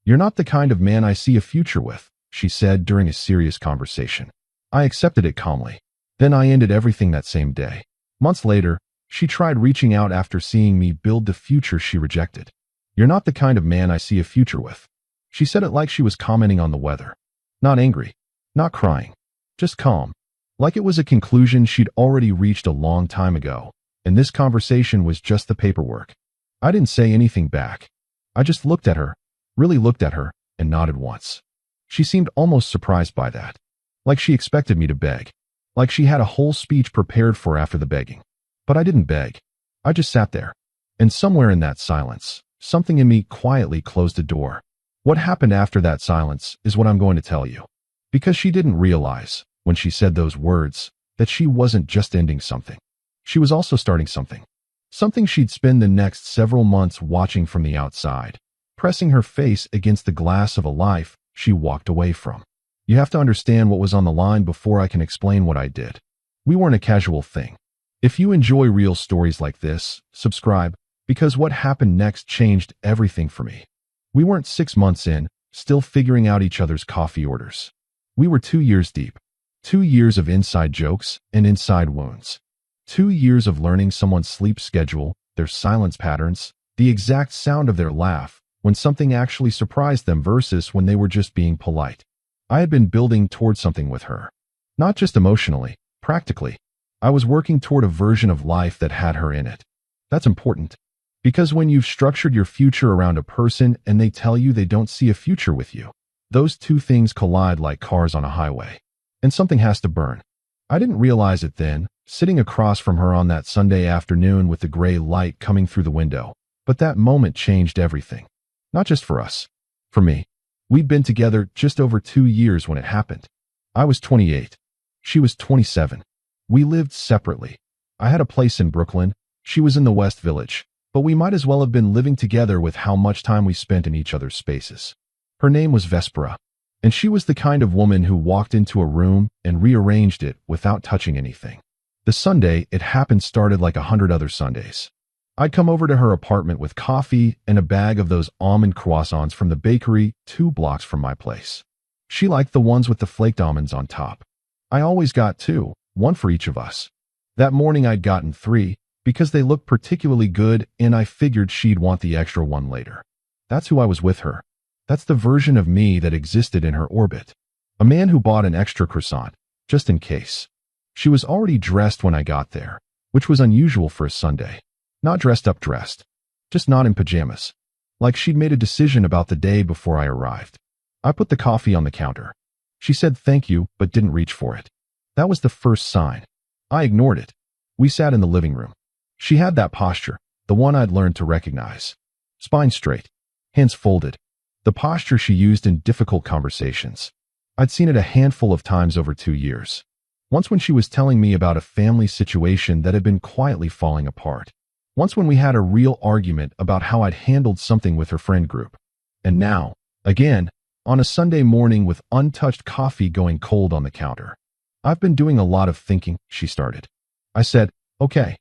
"You're not the kind of man I see a future with," she said during a serious conversation. I accepted it calmly. Then I ended everything that same day. Months later, she tried reaching out after seeing me build the future she rejected. "You're not the kind of man I see a future with." She said it like she was commenting on the weather. Not angry, not crying, just calm. Like it was a conclusion she'd already reached a long time ago, and this conversation was just the paperwork. I didn't say anything back. I just looked at her, really looked at her, and nodded once. She seemed almost surprised by that. Like she expected me to beg. Like she had a whole speech prepared for after the begging. But I didn't beg. I just sat there. And somewhere in that silence, something in me quietly closed the door. What happened after that silence is what I'm going to tell you. Because she didn't realize, when she said those words, that she wasn't just ending something. She was also starting something. Something she'd spend the next several months watching from the outside, pressing her face against the glass of a life she walked away from. You have to understand what was on the line before I can explain what I did. We weren't a casual thing. If you enjoy real stories like this, subscribe, because what happened next changed everything for me. We weren't 6 months in, still figuring out each other's coffee orders. We were 2 years deep. 2 years of inside jokes and inside wounds. 2 years of learning someone's sleep schedule, their silence patterns, the exact sound of their laugh, when something actually surprised them versus when they were just being polite. I had been building toward something with her. Not just emotionally, practically. I was working toward a version of life that had her in it. That's important. Because when you've structured your future around a person and they tell you they don't see a future with you, those two things collide like cars on a highway. And something has to burn. I didn't realize it then, sitting across from her on that Sunday afternoon with the gray light coming through the window. But that moment changed everything. Not just for us. For me. We'd been together just over 2 years when it happened. I was 28. She was 27. We lived separately. I had a place in Brooklyn. She was in the West Village. But we might as well have been living together with how much time we spent in each other's spaces. Her name was Vespera. And she was the kind of woman who walked into a room and rearranged it without touching anything. The Sunday it happened started like 100 other Sundays. I'd come over to her apartment with coffee and a bag of those almond croissants from the bakery 2 blocks from my place. She liked the ones with the flaked almonds on top. I always got 2, 1 for each of us. That morning I'd gotten 3, because they looked particularly good and I figured she'd want the extra one later. That's who I was with her. That's the version of me that existed in her orbit. A man who bought an extra croissant, just in case. She was already dressed when I got there, which was unusual for a Sunday. Not dressed up dressed. Just not in pajamas. Like she'd made a decision about the day before I arrived. I put the coffee on the counter. She said thank you, but didn't reach for it. That was the first sign. I ignored it. We sat in the living room. She had that posture, the one I'd learned to recognize. Spine straight, hands folded. The posture she used in difficult conversations. I'd seen it a handful of times over 2 years. Once when she was telling me about a family situation that had been quietly falling apart. Once when we had a real argument about how I'd handled something with her friend group. And now, again, on a Sunday morning with untouched coffee going cold on the counter. "I've been doing a lot of thinking," she started. I said, "Okay."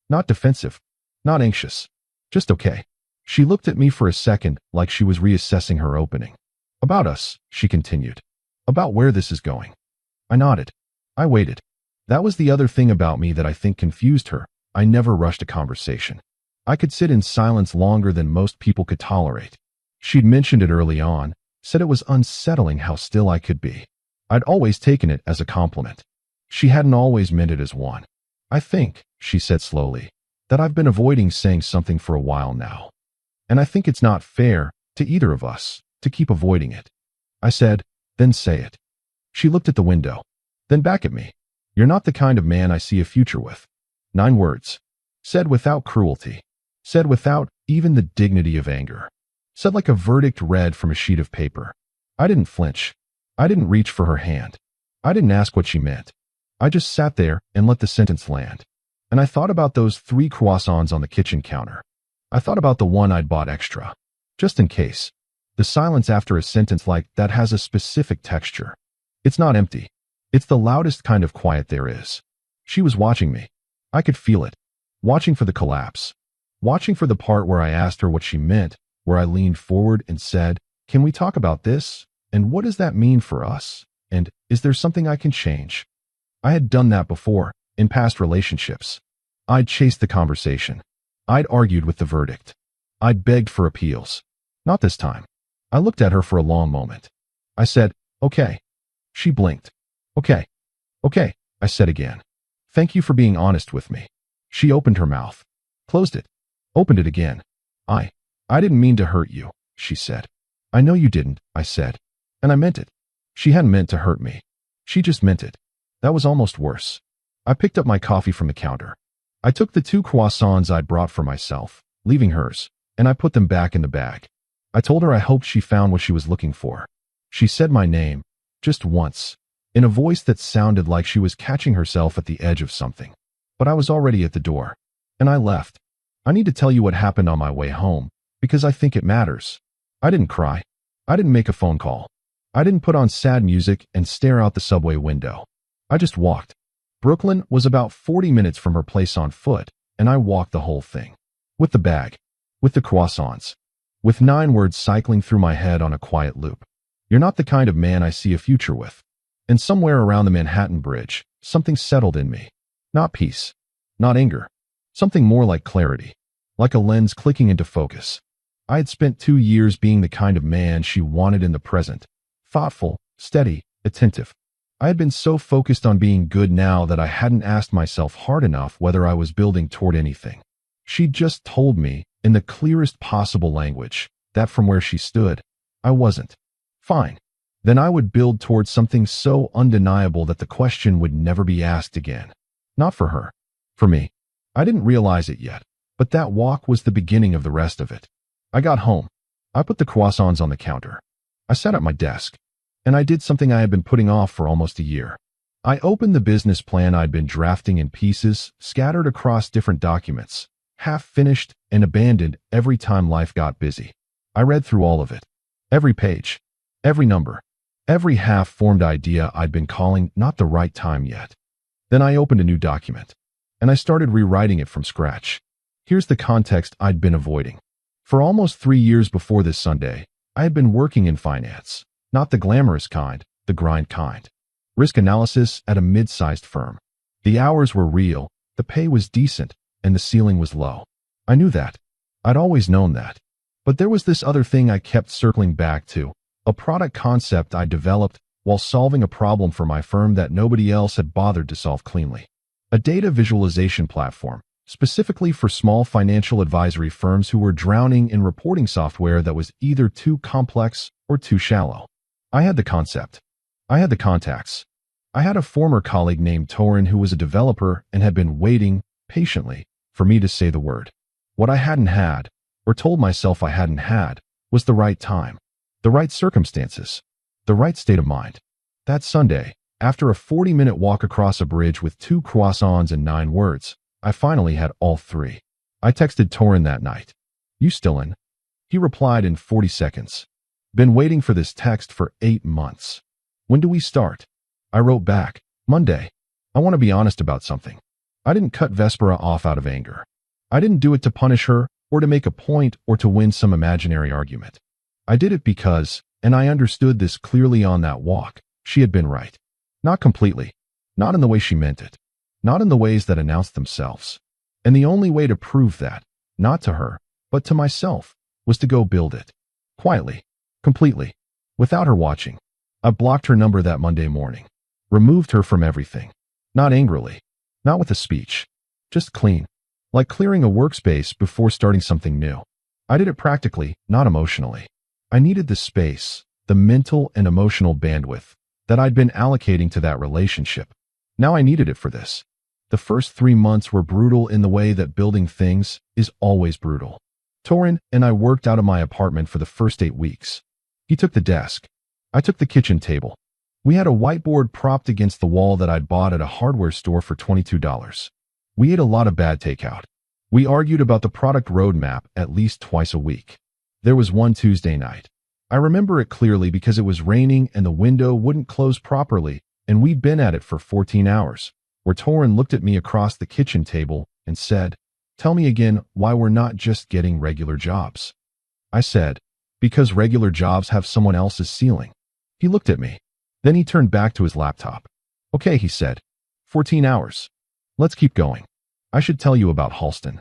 Not defensive. Not anxious. Just okay. She looked at me for a second like she was reassessing her opening. "About us," she continued. "About where this is going." I nodded. I waited. That was the other thing about me that I think confused her. I never rushed a conversation. I could sit in silence longer than most people could tolerate. She'd mentioned it early on, said it was unsettling how still I could be. I'd always taken it as a compliment. She hadn't always meant it as one. "I think," she said slowly, "that I've been avoiding saying something for a while now. And I think it's not fair to either of us to keep avoiding it." I said, "Then say it." She looked at the window, then back at me. "You're not the kind of man I see a future with." 9 words. Said without cruelty. Said without even the dignity of anger. Said like a verdict read from a sheet of paper. I didn't flinch. I didn't reach for her hand. I didn't ask what she meant. I just sat there and let the sentence land. And I thought about those 3 croissants on the kitchen counter. I thought about the one I'd bought extra. Just in case. The silence after a sentence like that has a specific texture. It's not empty. It's the loudest kind of quiet there is. She was watching me. I could feel it. Watching for the collapse. Watching for the part where I asked her what she meant, where I leaned forward and said, Can we talk about this? And what does that mean for us? And is there something I can change? I had done that before, in past relationships. I'd chased the conversation. I'd argued with the verdict. I'd begged for appeals. Not this time. I looked at her for a long moment. I said, okay. She blinked. Okay. Okay, I said again. Thank you for being honest with me. She opened her mouth. Closed it. Opened it again. I didn't mean to hurt you, she said. I know you didn't, I said. And I meant it. She hadn't meant to hurt me. She just meant it. That was almost worse. I picked up my coffee from the counter. I took the 2 croissants I'd brought for myself, leaving hers, and I put them back in the bag. I told her I hoped she found what she was looking for. She said my name, just once, in a voice that sounded like she was catching herself at the edge of something. But I was already at the door, and I left. I need to tell you what happened on my way home, because I think it matters. I didn't cry. I didn't make a phone call. I didn't put on sad music and stare out the subway window. I just walked. Brooklyn was about 40 minutes from her place on foot, and I walked the whole thing. With the bag. With the croissants. With 9 words cycling through my head on a quiet loop. You're not the kind of man I see a future with. And somewhere around the Manhattan Bridge, something settled in me. Not peace. Not anger. Something more like clarity. Like a lens clicking into focus. I had spent 2 years being the kind of man she wanted in the present. Thoughtful, steady, attentive. I had been so focused on being good now that I hadn't asked myself hard enough whether I was building toward anything. She'd just told me, in the clearest possible language, that from where she stood, I wasn't. Fine. Then I would build towards something so undeniable that the question would never be asked again. Not for her. For me. I didn't realize it yet, but that walk was the beginning of the rest of it. I got home. I put the croissants on the counter. I sat at my desk. And I did something I had been putting off for almost a year. I opened the business plan I'd been drafting in pieces, scattered across different documents, half finished and abandoned every time life got busy. I read through all of it. Every page. Every number. Every half-formed idea I'd been calling not the right time yet. Then I opened a new document. And I started rewriting it from scratch. Here's the context I'd been avoiding. For almost 3 years before this Sunday, I had been working in finance. Not the glamorous kind, the grind kind. Risk analysis at a mid-sized firm. The hours were real, the pay was decent, and the ceiling was low. I knew that. I'd always known that. But there was this other thing I kept circling back to, a product concept I developed while solving a problem for my firm that nobody else had bothered to solve cleanly. A data visualization platform, specifically for small financial advisory firms who were drowning in reporting software that was either too complex or too shallow. I had the concept. I had the contacts. I had a former colleague named Torin who was a developer and had been waiting, patiently, for me to say the word. What I hadn't had, or told myself I hadn't had, was the right time, the right circumstances, the right state of mind. That Sunday, after a 40-minute walk across a bridge with 2 croissants and 9 words, I finally had all 3. I texted Torin that night. You still in? He replied in 40 seconds. Been waiting for this text for 8 months. When do we start? I wrote back, Monday. I want to be honest about something. I didn't cut Vespera off out of anger. I didn't do it to punish her, or to make a point, or to win some imaginary argument. I did it because, and I understood this clearly on that walk, she had been right. Not completely. Not in the way she meant it. Not in the ways that announced themselves. And the only way to prove that, not to her, but to myself, was to go build it. Quietly. Completely. Without her watching. I blocked her number that Monday morning. Removed her from everything. Not angrily. Not with a speech. Just clean. Like clearing a workspace before starting something new. I did it practically, not emotionally. I needed the space, the mental and emotional bandwidth, that I'd been allocating to that relationship. Now I needed it for this. The first 3 months were brutal in the way that building things is always brutal. Torin and I worked out of my apartment for the first 8 weeks. He took the desk. I took the kitchen table. We had a whiteboard propped against the wall that I'd bought at a hardware store for $22. We ate a lot of bad takeout. We argued about the product roadmap at least twice a week. There was one Tuesday night. I remember it clearly because it was raining and the window wouldn't close properly, and we'd been at it for 14 hours, where Torin looked at me across the kitchen table and said, "Tell me again why we're not just getting regular jobs." I said, Because regular jobs have someone else's ceiling. He looked at me. Then he turned back to his laptop. Okay, he said. 14 hours. Let's keep going. I should tell you about Halston.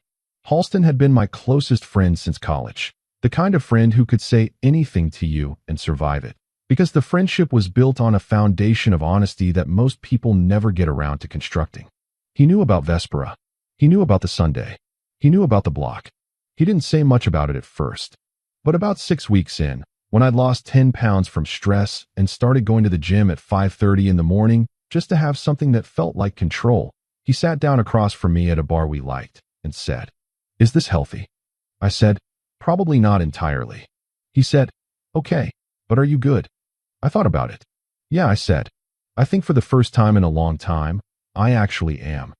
Halston had been my closest friend since college. The kind of friend who could say anything to you and survive it. Because the friendship was built on a foundation of honesty that most people never get around to constructing. He knew about Vespera. He knew about the Sunday. He knew about the block. He didn't say much about it at first. But about 6 weeks in, when I'd lost 10 pounds from stress and started going to the gym at 5:30 in the morning just to have something that felt like control, he sat down across from me at a bar we liked and said, "Is this healthy?" I said, "Probably not entirely." He said, "Okay, but are you good?" I thought about it. "Yeah," I said. "I think for the first time in a long time, I actually am."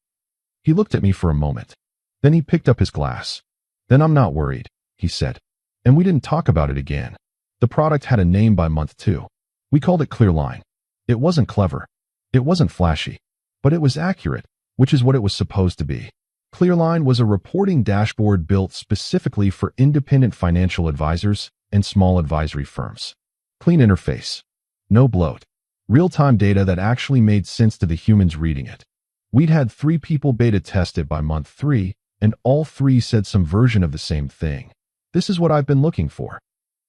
He looked at me for a moment. Then he picked up his glass. "Then I'm not worried," he said. And we didn't talk about it again. The product had a name by month 2. We called it Clearline. It wasn't clever. It wasn't flashy. But it was accurate, which is what it was supposed to be. Clearline was a reporting dashboard built specifically for independent financial advisors and small advisory firms. Clean interface. No bloat. Real-time data that actually made sense to the humans reading it. We'd had 3 people beta test it by month 3, and all 3 said some version of the same thing. This is what I've been looking for.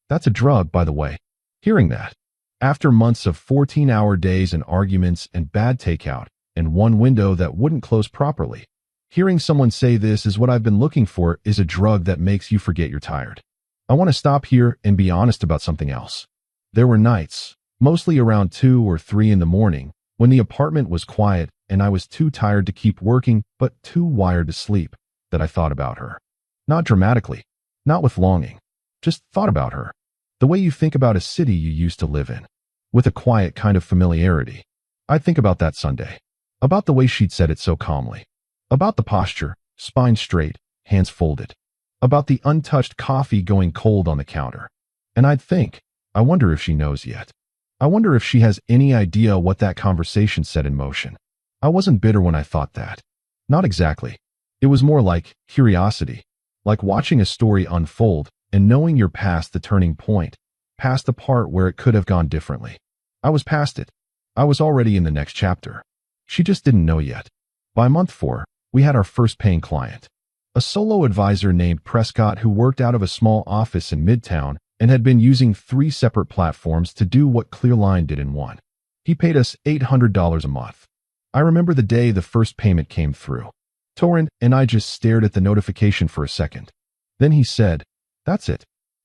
That's a drug, by the way. Hearing that, after months of 14-hour days and arguments and bad takeout, and one window that wouldn't close properly, hearing someone say this is what I've been looking for is a drug that makes you forget you're tired. I want to stop here and be honest about something else. There were nights, mostly around 2 or 3 in the morning, when the apartment was quiet and I was too tired to keep working but too wired to sleep, that I thought about her. Not dramatically. Not with longing. Just thought about her. The way you think about a city you used to live in. With a quiet kind of familiarity. I'd think about that Sunday. About the way she'd said it so calmly. About the posture, spine straight, hands folded. About the untouched coffee going cold on the counter. And I'd think, I wonder if she knows yet. I wonder if she has any idea what that conversation set in motion. I wasn't bitter when I thought that. Not exactly. It was more like curiosity. Like watching a story unfold and knowing you're past the turning point, past the part where it could have gone differently. I was past it. I was already in the next chapter. She just didn't know yet. By month 4, we had our first paying client. A solo advisor named Prescott who worked out of a small office in Midtown and had been using 3 separate platforms to do what Clearline did in one. He paid us $800 a month. I remember the day the first payment came through. Torrin and I just stared at the notification for a second. Then he said, "That's it.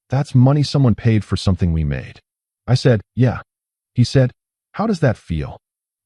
That's money someone paid for something we made." I said, "Yeah." He said, "How does that feel?"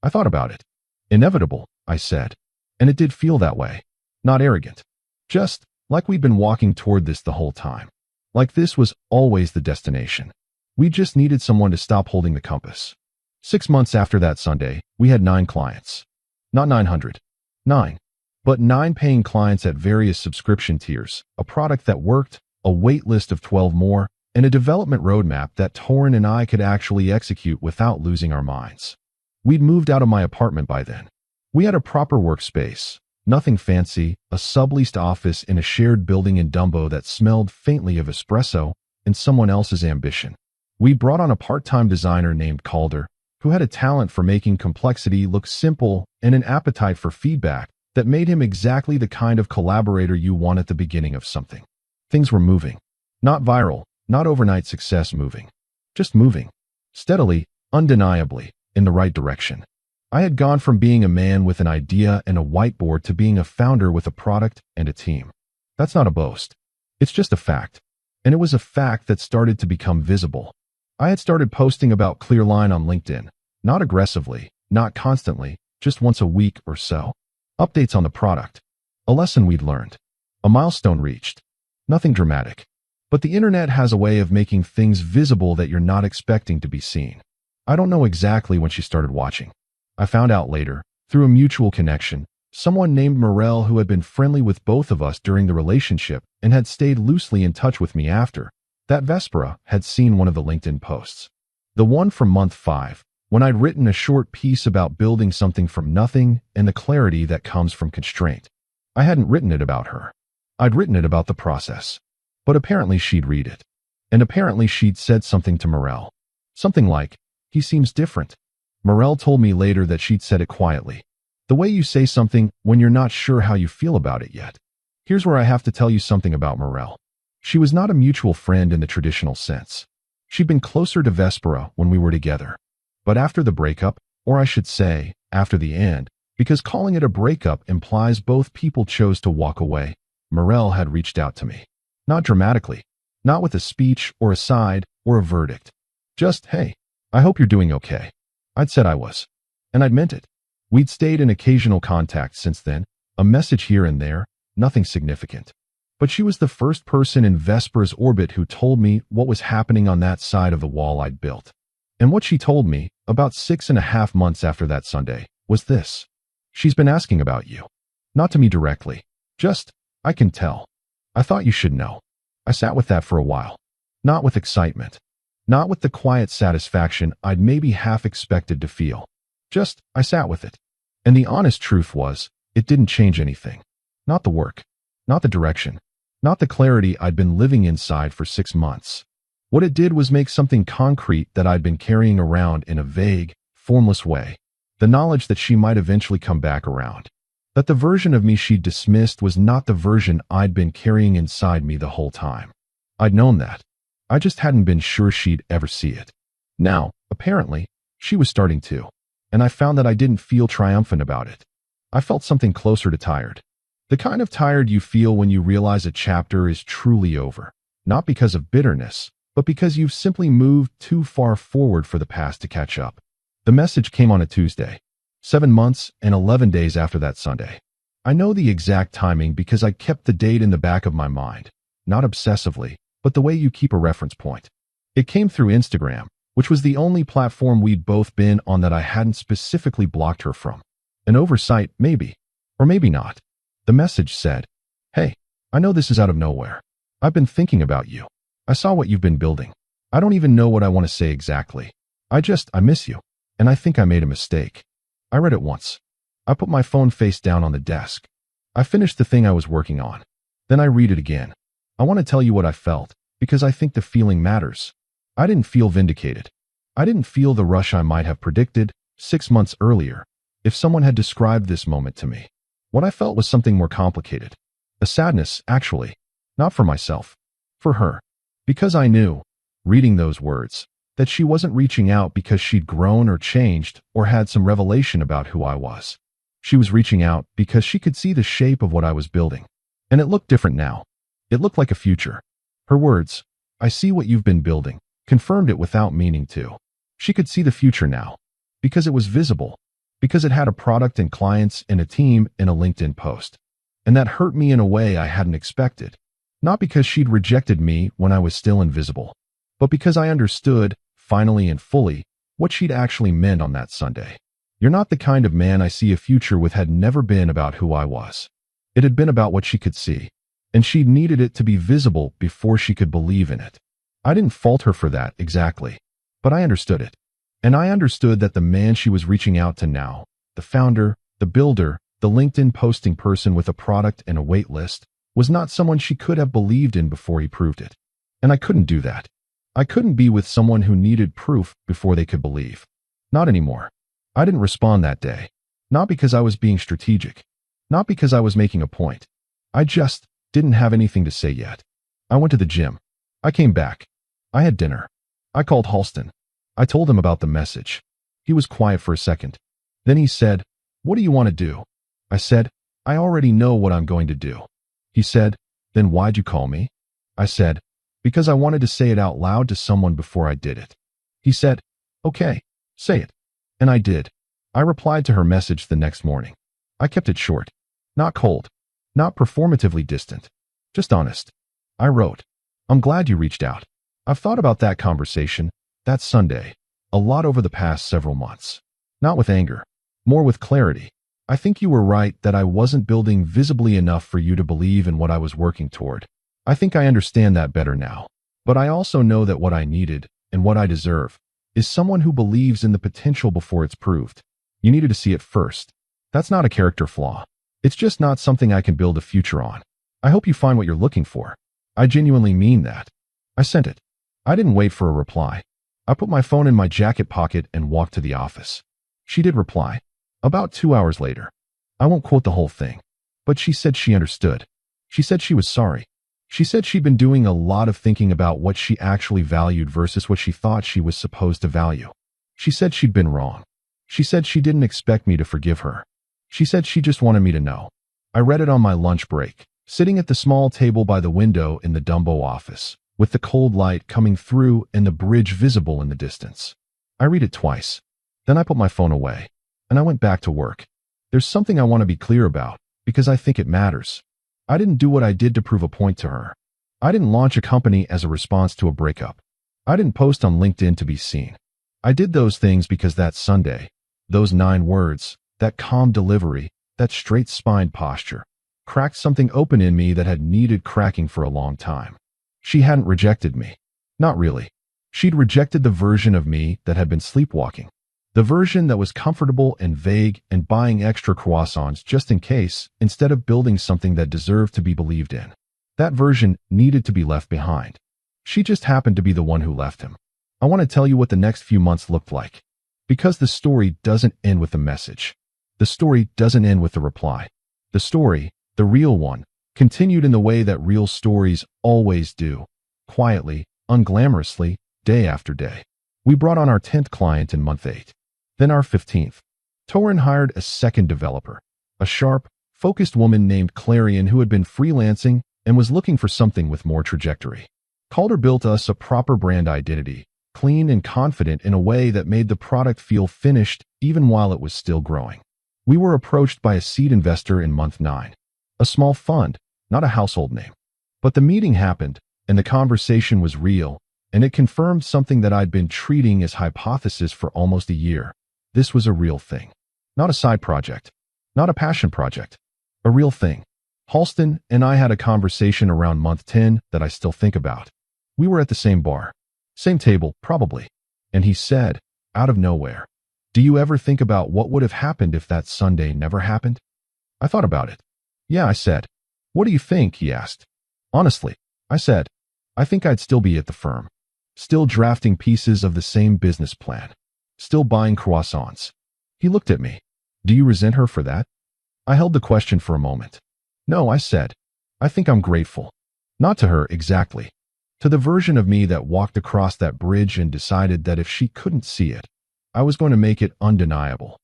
I thought about it. "Inevitable," I said. And it did feel that way. Not arrogant. Just like we'd been walking toward this the whole time. Like this was always the destination. We just needed someone to stop holding the compass. 6 months after that Sunday, we had 9 clients. Not 900. 9. But 9 paying clients at various subscription tiers, a product that worked, a wait list of 12 more, and a development roadmap that Torrin and I could actually execute without losing our minds. We'd moved out of my apartment by then. We had a proper workspace, nothing fancy, a subleased office in a shared building in Dumbo that smelled faintly of espresso and someone else's ambition. We brought on a part-time designer named Calder, who had a talent for making complexity look simple and an appetite for feedback that made him exactly the kind of collaborator you want at the beginning of something. Things were moving. Not viral, not overnight success moving. Just moving. Steadily, undeniably, in the right direction. I had gone from being a man with an idea and a whiteboard to being a founder with a product and a team. That's not a boast. It's just a fact. And it was a fact that started to become visible. I had started posting about Clearline on LinkedIn. Not aggressively, not constantly, just once a week or so. Updates on the product. A lesson we'd learned. A milestone reached. Nothing dramatic. But the internet has a way of making things visible that you're not expecting to be seen. I don't know exactly when she started watching. I found out later, through a mutual connection, someone named Morel who had been friendly with both of us during the relationship and had stayed loosely in touch with me after, that Vespera had seen one of the LinkedIn posts. The one from month 5. When I'd written a short piece about building something from nothing and the clarity that comes from constraint. I hadn't written it about her. I'd written it about the process. But apparently she'd read it. And apparently she'd said something to Morel. Something like, "He seems different." Morel told me later that she'd said it quietly. The way you say something when you're not sure how you feel about it yet. Here's where I have to tell you something about Morel. She was not a mutual friend in the traditional sense. She'd been closer to Vespera when we were together. But after the breakup, or I should say, after the end, because calling it a breakup implies both people chose to walk away, Morel had reached out to me. Not dramatically, not with a speech or a side or a verdict. Just, "Hey, I hope you're doing okay." I'd said I was. And I'd meant it. We'd stayed in occasional contact since then, a message here and there, nothing significant. But she was the first person in Vespera's orbit who told me what was happening on that side of the wall I'd built. And what she told me, about 6.5 months after that Sunday, was this. "She's been asking about you." Not to me directly. Just, "I can tell. I thought you should know." I sat with that for a while. Not with excitement. Not with the quiet satisfaction I'd maybe half expected to feel. Just, I sat with it. And the honest truth was, it didn't change anything. Not the work. Not the direction. Not the clarity I'd been living inside for 6 months. What it did was make something concrete that I'd been carrying around in a vague, formless way. The knowledge that she might eventually come back around. That the version of me she'd dismissed was not the version I'd been carrying inside me the whole time. I'd known that. I just hadn't been sure she'd ever see it. Now, apparently, she was starting to. And I found that I didn't feel triumphant about it. I felt something closer to tired. The kind of tired you feel when you realize a chapter is truly over. Not because of bitterness, but because you've simply moved too far forward for the past to catch up. The message came on a Tuesday, 7 months and 11 days after that Sunday. I know the exact timing because I kept the date in the back of my mind. Not obsessively, but the way you keep a reference point. It came through Instagram, which was the only platform we'd both been on that I hadn't specifically blocked her from. An oversight, maybe. Or maybe not. The message said, "Hey, I know this is out of nowhere. I've been thinking about you. I saw what you've been building. I don't even know what I want to say exactly. I miss you. And I think I made a mistake." I read it once. I put my phone face down on the desk. I finished the thing I was working on. Then I read it again. I want to tell you what I felt, because I think the feeling matters. I didn't feel vindicated. I didn't feel the rush I might have predicted 6 months earlier if someone had described this moment to me. What I felt was something more complicated. A sadness, actually. Not for myself. For her. Because I knew, reading those words, that she wasn't reaching out because she'd grown or changed or had some revelation about who I was. She was reaching out because she could see the shape of what I was building. And it looked different now. It looked like a future. Her words, "I see what you've been building," confirmed it without meaning to. She could see the future now. Because it was visible. Because it had a product and clients and a team in a LinkedIn post. And that hurt me in a way I hadn't expected. Not because she'd rejected me when I was still invisible, but because I understood, finally and fully, what she'd actually meant on that Sunday. "You're not the kind of man I see a future with" had never been about who I was. It had been about what she could see. And she'd needed it to be visible before she could believe in it. I didn't fault her for that, exactly. But I understood it. And I understood that the man she was reaching out to now, the founder, the builder, the LinkedIn posting person with a product and a wait list, was not someone she could have believed in before he proved it. And I couldn't do that. I couldn't be with someone who needed proof before they could believe. Not anymore. I didn't respond that day. Not because I was being strategic. Not because I was making a point. I just didn't have anything to say yet. I went to the gym. I came back. I had dinner. I called Halston. I told him about the message. He was quiet for a second. Then he said, "What do you want to do?" I said, "I already know what I'm going to do." He said, "Then why'd you call me?" I said, "Because I wanted to say it out loud to someone before I did it." He said, "Okay, say it." And I did. I replied to her message the next morning. I kept it short. Not cold. Not performatively distant. Just honest. I wrote, "I'm glad you reached out. I've thought about that conversation, that Sunday, a lot over the past several months. Not with anger. More with clarity. I think you were right that I wasn't building visibly enough for you to believe in what I was working toward. I think I understand that better now. But I also know that what I needed, and what I deserve, is someone who believes in the potential before it's proved. You needed to see it first. That's not a character flaw. It's just not something I can build a future on. I hope you find what you're looking for. I genuinely mean that." I sent it. I didn't wait for a reply. I put my phone in my jacket pocket and walked to the office. She did reply. About 2 hours later. I won't quote the whole thing, but she said she understood. She said she was sorry. She said she'd been doing a lot of thinking about what she actually valued versus what she thought she was supposed to value. She said she'd been wrong. She said she didn't expect me to forgive her. She said she just wanted me to know. I read it on my lunch break, sitting at the small table by the window in the Dumbo office, with the cold light coming through and the bridge visible in the distance. I read it twice. Then I put my phone away, and I went back to work. There's something I want to be clear about, because I think it matters. I didn't do what I did to prove a point to her. I didn't launch a company as a response to a breakup. I didn't post on LinkedIn to be seen. I did those things because that Sunday, those 9 words, that calm delivery, that straight-spined posture, cracked something open in me that had needed cracking for a long time. She hadn't rejected me. Not really. She'd rejected the version of me that had been sleepwalking. The version that was comfortable and vague and buying extra croissants just in case, instead of building something that deserved to be believed in. That version needed to be left behind. She just happened to be the one who left him. I want to tell you what the next few months looked like. Because the story doesn't end with the message. The story doesn't end with the reply. The story, the real one, continued in the way that real stories always do. Quietly, unglamorously, day after day. We brought on our 10th client in month 8. Then our 15th. Torin hired a second developer, a sharp, focused woman named Clarion who had been freelancing and was looking for something with more trajectory. Calder built us a proper brand identity, clean and confident in a way that made the product feel finished even while it was still growing. We were approached by a seed investor in month 9. A small fund, not a household name. But the meeting happened, and the conversation was real, and it confirmed something that I'd been treating as hypothesis for almost a year. This was a real thing. Not a side project. Not a passion project. A real thing. Halston and I had a conversation around month 10 that I still think about. We were at the same bar. Same table, probably. And he said, out of nowhere, "Do you ever think about what would have happened if that Sunday never happened?" I thought about it. "Yeah," I said. "What do you think?" he asked. "Honestly," I said, "I think I'd still be at the firm. Still drafting pieces of the same business plan. Still buying croissants." He looked at me. "Do you resent her for that?" I held the question for a moment. "No," I said. "I think I'm grateful. Not to her exactly. To the version of me that walked across that bridge and decided that if she couldn't see it, I was going to make it undeniable."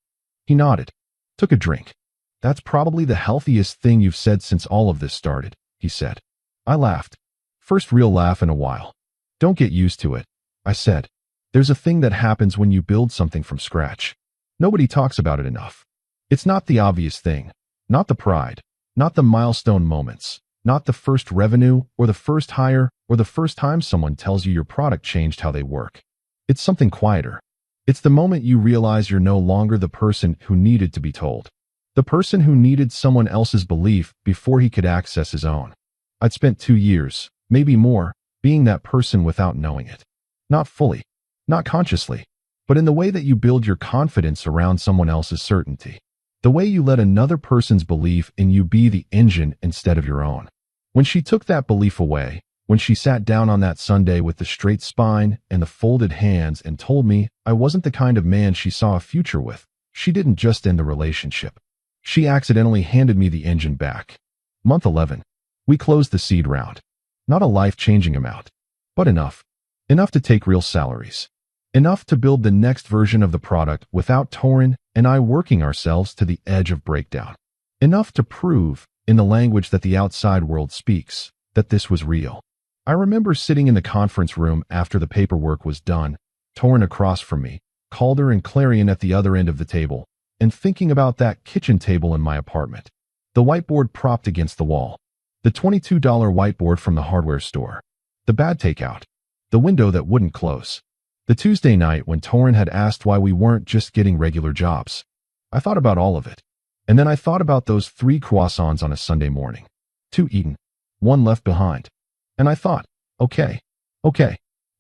He nodded. Took a drink. "That's probably the healthiest thing you've said since all of this started," he said. I laughed. First real laugh in a while. "Don't get used to it," I said. "There's a thing that happens when you build something from scratch. Nobody talks about it enough. It's not the obvious thing, not the pride, not the milestone moments, not the first revenue or the first hire or the first time someone tells you your product changed how they work. It's something quieter. It's the moment you realize you're no longer the person who needed to be told. The person who needed someone else's belief before he could access his own. I'd spent 2 years, maybe more, being that person without knowing it. Not fully. Not consciously, but in the way that you build your confidence around someone else's certainty. The way you let another person's belief in you be the engine instead of your own. When she took that belief away, when she sat down on that Sunday with the straight spine and the folded hands and told me I wasn't the kind of man she saw a future with, she didn't just end the relationship. She accidentally handed me the engine back. Month 11. We closed the seed round. Not a life-changing amount, but enough. Enough to take real salaries. Enough to build the next version of the product without Torin and I working ourselves to the edge of breakdown. Enough to prove, in the language that the outside world speaks, that this was real. I remember sitting in the conference room after the paperwork was done, Torin across from me, Calder and Clarion at the other end of the table, and thinking about that kitchen table in my apartment. The whiteboard propped against the wall. The $22 whiteboard from the hardware store. The bad takeout. The window that wouldn't close. The Tuesday night when Torin had asked why we weren't just getting regular jobs. I thought about all of it. And then I thought about those 3 croissants on a Sunday morning. 2 eaten. 1 left behind. And I thought, okay.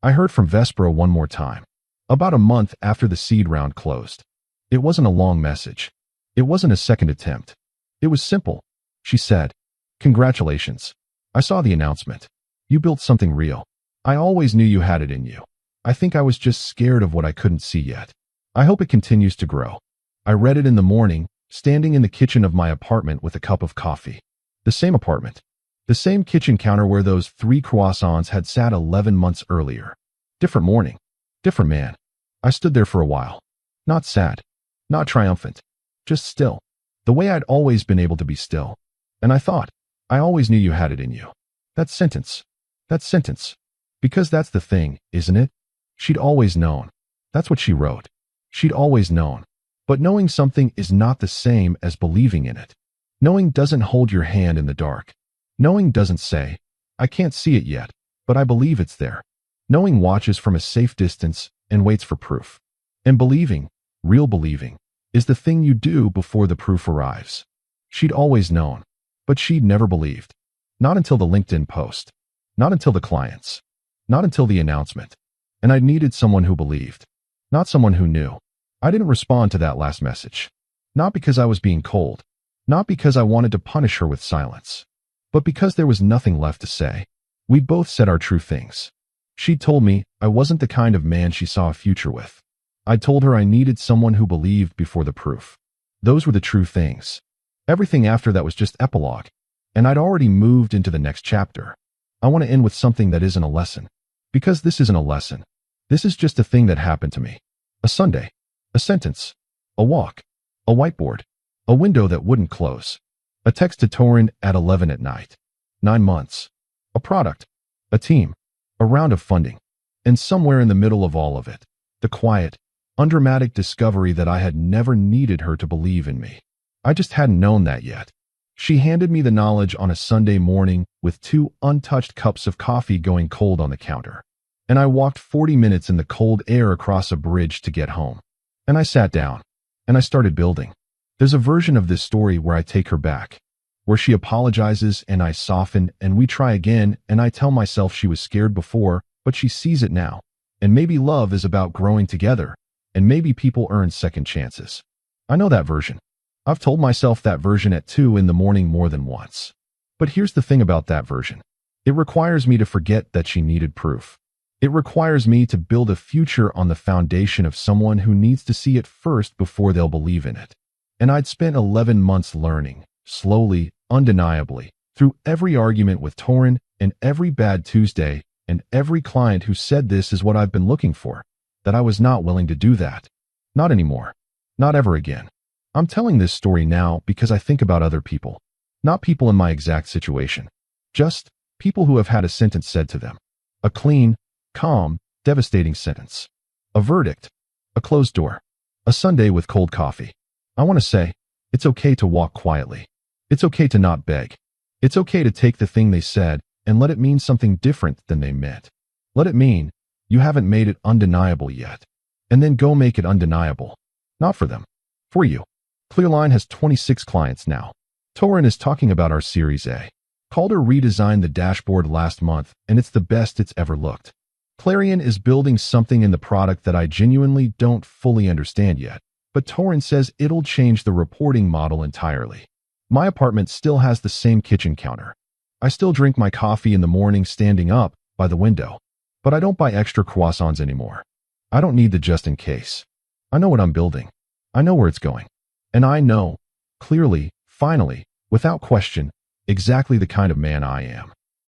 I heard from Vespera one more time. About a month after the seed round closed. It wasn't a long message. It wasn't a second attempt. It was simple. She said, "Congratulations. I saw the announcement. You built something real. I always knew you had it in you. I think I was just scared of what I couldn't see yet. I hope it continues to grow. I read it in the morning, standing in the kitchen of my apartment with a cup of coffee. The same apartment. The same kitchen counter where those 3 croissants had sat 11 months earlier. Different morning. Different man. I stood there for a while. Not sad. Not triumphant. Just still. The way I'd always been able to be still. And I thought, I always knew you had it in you. That sentence. That sentence. Because that's the thing, isn't it? She'd always known. That's what she wrote. She'd always known. But knowing something is not the same as believing in it. Knowing doesn't hold your hand in the dark. Knowing doesn't say, I can't see it yet, but I believe it's there. Knowing watches from a safe distance and waits for proof. And believing, real believing, is the thing you do before the proof arrives. She'd always known, but she'd never believed. Not until the LinkedIn post. Not until the clients. Not until the announcement. And I needed someone who believed. Not someone who knew. I didn't respond to that last message. Not because I was being cold. Not because I wanted to punish her with silence. But because there was nothing left to say. We both said our true things. She told me I wasn't the kind of man she saw a future with. I told her I needed someone who believed before the proof. Those were the true things. Everything after that was just epilogue. And I'd already moved into the next chapter. I want to end with something that isn't a lesson. Because this isn't a lesson. This is just a thing that happened to me. A Sunday. A sentence. A walk. A whiteboard. A window that wouldn't close. A text to Torin at 11 at night. 9 months. A product. A team. A round of funding. And somewhere in the middle of all of it, the quiet, undramatic discovery that I had never needed her to believe in me. I just hadn't known that yet. She handed me the knowledge on a Sunday morning with 2 untouched cups of coffee going cold on the counter. And I walked 40 minutes in the cold air across a bridge to get home. And I sat down. And I started building. There's a version of this story where I take her back. Where she apologizes and I soften and we try again and I tell myself she was scared before, but she sees it now. And maybe love is about growing together. And maybe people earn second chances. I know that version. I've told myself that version at 2 in the morning more than once. But here's the thing about that version. It requires me to forget that she needed proof. It requires me to build a future on the foundation of someone who needs to see it first before they'll believe in it. And I'd spent 11 months learning, slowly, undeniably, through every argument with Torin and every bad Tuesday and every client who said this is what I've been looking for, that I was not willing to do that. Not anymore. Not ever again. I'm telling this story now because I think about other people. Not people in my exact situation. Just people who have had a sentence said to them. A clean, calm, devastating sentence. A verdict. A closed door. A Sunday with cold coffee. I want to say, it's okay to walk quietly. It's okay to not beg. It's okay to take the thing they said and let it mean something different than they meant. Let it mean, you haven't made it undeniable yet. And then go make it undeniable. Not for them. For you. Clearline has 26 clients now. Torin is talking about our Series A. Calder redesigned the dashboard last month, and it's the best it's ever looked. Clarion is building something in the product that I genuinely don't fully understand yet, but Torin says it'll change the reporting model entirely. My apartment still has the same kitchen counter. I still drink my coffee in the morning standing up by the window, but I don't buy extra croissants anymore. I don't need the just in case. I know what I'm building. I know where it's going. And I know, clearly, finally, without question, exactly the kind of man I am.